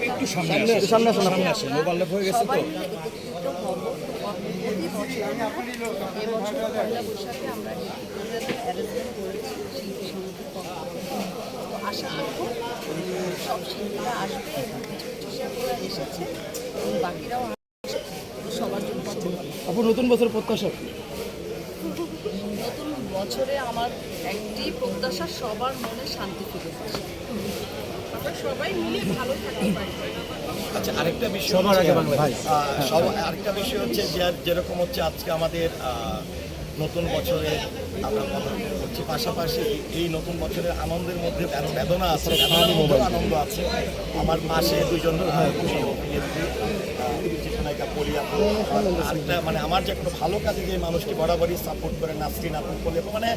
একটু সামনে আসে মোবাইল হয়ে গেছে তো। সবাই মিলে একত্রিত হব। প্রতি বছর এবছর পয়লা বৈশাখে আমরা অ্যারেঞ্জমেন্ট করেছি শিল্পী সমিতির পক্ষ থেকে। তো আশা করব সব শিল্পীরা আসবে এবং কিছু কিছু শিল্পীরা এসেছে এবং বাকিরাও আসবে। সবার জন্য আপু নতুন বছর প্রত্যাশা নতুন বছরে আমার একটি প্রত্যাশা সবার মনে শান্তি ফিরে আসে। আমরা সবাই মিলে ভালো থাকতে পারি। আচ্ছা, আরেকটা বিষয় সবার আগে বাংলা ভাই। আরেকটা বিষয় হচ্ছে যে যেরকম হচ্ছে আজকে আমাদের নতুন বছরে আমরা কথা করছি, পাশাপাশি এই নতুন বছরের আনন্দের মধ্যে বেদনা আছে, বেদনার মধ্যেও আনন্দ আছে। আমার পাশে দুইজন চিত্রনায়িকা পরিয়া, আরেকটা মানে আমার যে একটা ভালো কাজে যে মানুষকে বরাবরই সাপোর্ট করে নাসরিন আপু বলে, মানে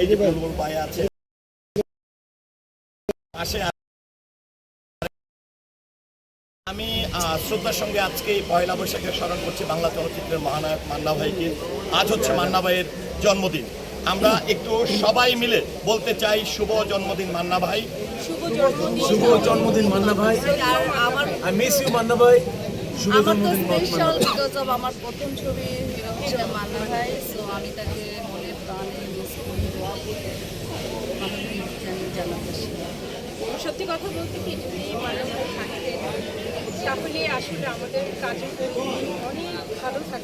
এই যে বুলবুল ভাই আছে পাশে। আমি শ্রদ্ধার সঙ্গে আজকে এই পয়লা বৈশাখে স্মরণ করছি বাংলা চলচ্চিত্রের মহানায়ক মান্না ভাইকে। আজ হচ্ছে মান্না ভাইয়ের জন্মদিন। আমরা একটু সবাই মিলে বলতে চাই শুভ জন্মদিন মান্না ভাই। শুভ জন্মদিন মান্না ভাই। আর আমার আই মিস ইউ মান্না ভাই। শুভ আমার তো জন্মদিন স্পেশাল বিকজ অফ আমার প্রথম ছবি হিরো হচ্ছে মান্না ভাই। সো আমি তাকে মনে প্রাণে মিস করি, দোয়া করি, আমি জানাতে সত্যি কথা বলতে কি, যদি মান্না ভাই থাকতেন তাহলে আসলে আমাদের কাজের অনেক ভালো থাকতো।